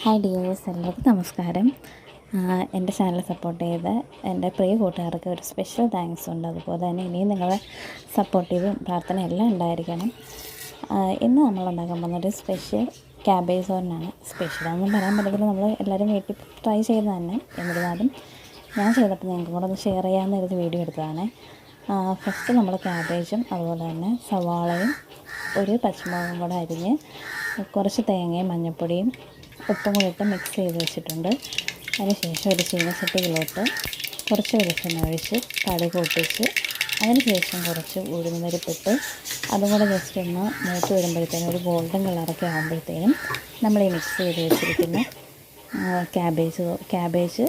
Hi dears, എല്ലാവർക്കും നമസ്കാരം. എൻ്റെ ചാനൽ സപ്പോർട്ട് ചെയ്ത എൻ്റെ പ്രിയ കൂട്ടുകാർക്ക് ഒരു സ്പെഷ്യൽ താങ്ക്സ് ഉണ്ട്. അതുപോലെ തന്നെ ഇനിയും നിങ്ങളെ സപ്പോർട്ടീവും പ്രാർത്ഥന എല്ലാം ഉണ്ടായിരിക്കണം. ഇന്ന് നമ്മൾ ഉണ്ടാക്കാൻ പോകുന്നൊരു സ്പെഷ്യൽ ക്യാബേജ് തോരനാണ്. സ്പെഷ്യലാണെന്നും പറയാൻ പറ്റത്തില്ല, നമ്മൾ എല്ലാവരും വീട്ടിൽ ട്രൈ ചെയ്ത് തന്നെ. എന്നിരുന്നാലും ഞാൻ ചെയ്തപ്പോൾ ഞങ്ങൾക്കും കൂടെ ഒന്ന് ഷെയർ ചെയ്യാമെന്നൊരു വീഡിയോ എടുത്തതാണ്. ഫസ്റ്റ് നമ്മൾ ക്യാബേജും അതുപോലെ തന്നെ സവാളയും ഒരു പച്ചമുളകും കൂടെ അരിഞ്ഞ് കുറച്ച് തേങ്ങയും മഞ്ഞൾപ്പൊടിയും ഉപ്പും കൂടി ഇട്ട് മിക്സ് ചെയ്ത് വെച്ചിട്ടുണ്ട്. അതിനുശേഷം ഒരു ചീനച്ചട്ടിയിലോട്ട് കുറച്ച് വെളിച്ചെണ്ണ ഒഴിച്ച് കടുക് പൊട്ടിച്ച് അതിനുശേഷം കുറച്ച് ഉഴുന്നുപരിപ്പിട്ട് അതും കൂടെ ജസ്റ്റ് ഒന്ന് മൂത്ത് വരുമ്പോഴത്തേനും ഒരു ഗോൾഡൻ കളറൊക്കെ ആകുമ്പോഴത്തേനും നമ്മൾ ഈ മിക്സ് ചെയ്ത് വെച്ചിരിക്കുന്ന ക്യാബേജ്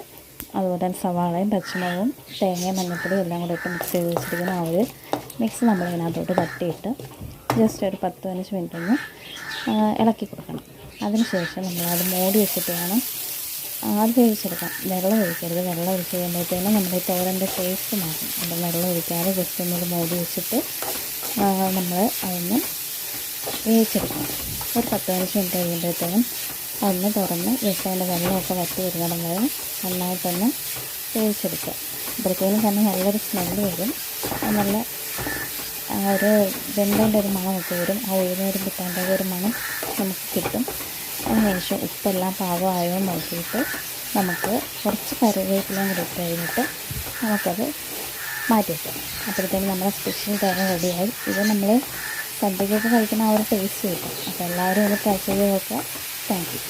അതുപോലെ തന്നെ സവാളയും പച്ചമുളകും തേങ്ങയും മഞ്ഞൾപ്പൊടിയും എല്ലാം കൂടെ ഇട്ട് മിക്സ് ചെയ്ത് വെച്ചിരിക്കുന്ന ആ ഒരു മിക്സ് നമ്മളിതിനകത്തോട്ട് തട്ടിയിട്ട് ജസ്റ്റ് ഒരു 10-15 മിനിറ്റ് ഒന്ന് ഇളക്കി കൊടുക്കണം. അതിനുശേഷം നമ്മളത് മൂടി വെച്ചിട്ട് വേണം അത് വേവിച്ചെടുക്കാം. വെള്ളം ഒഴിക്കരുത്. വെള്ളം ഒഴിച്ച് കഴിയുമ്പോഴത്തേനും നമ്മുടെ ഈ തോരൻ്റെ ടേസ്റ്റ് മാറും. അപ്പം വെള്ളം ഒഴിക്കാതെ ജസ്റ്റ് ഒന്നത് മൂടി വെച്ചിട്ട് നമ്മൾ അതൊന്ന് വേവിച്ചെടുക്കണം. ഒരു 10-15 മിനിറ്റ് കഴിയുമ്പോഴത്തേനും അതൊന്ന് തുറന്ന് ജസ്റ്റ് അതിൻ്റെ വെള്ളമൊക്കെ വറ്റി വരുന്നിടം വരെ നന്നായിട്ടൊന്ന് വേവിച്ചെടുക്കുക. അപ്പോഴത്തേനും തന്നെ നല്ലൊരു സ്മെല്ല് വരും. നല്ല ഒരു വെന്തേൻ്റെ ഒരു മണമൊക്കെ വരും. ആ ഉഴുന്നേരും കിട്ടാൻ്റെ ഒരു മണം നമുക്ക് കിട്ടും. അതിനുശേഷം ഉപ്പെല്ലാം പാകമായോ നോക്കിയിട്ട് നമുക്ക് കുറച്ച് കറിവേപ്പിലയും കൂടി ഇട്ട് കഴിഞ്ഞിട്ട് നമുക്കത് മാറ്റി വയ്ക്കാം. അപ്പോഴത്തേക്കും നമ്മുടെ സ്പെഷ്യൽ തോരൻ റെഡിയായി. ഇത് നമ്മൾ സദ്യക്കൊക്കെ കഴിക്കുന്ന ആ ഒരു ടേസ്റ്റ് കിട്ടും. അപ്പോൾ എല്ലാവരും ഒന്ന് ട്രൈ ചെയ്ത് നോക്കുക. Thank you.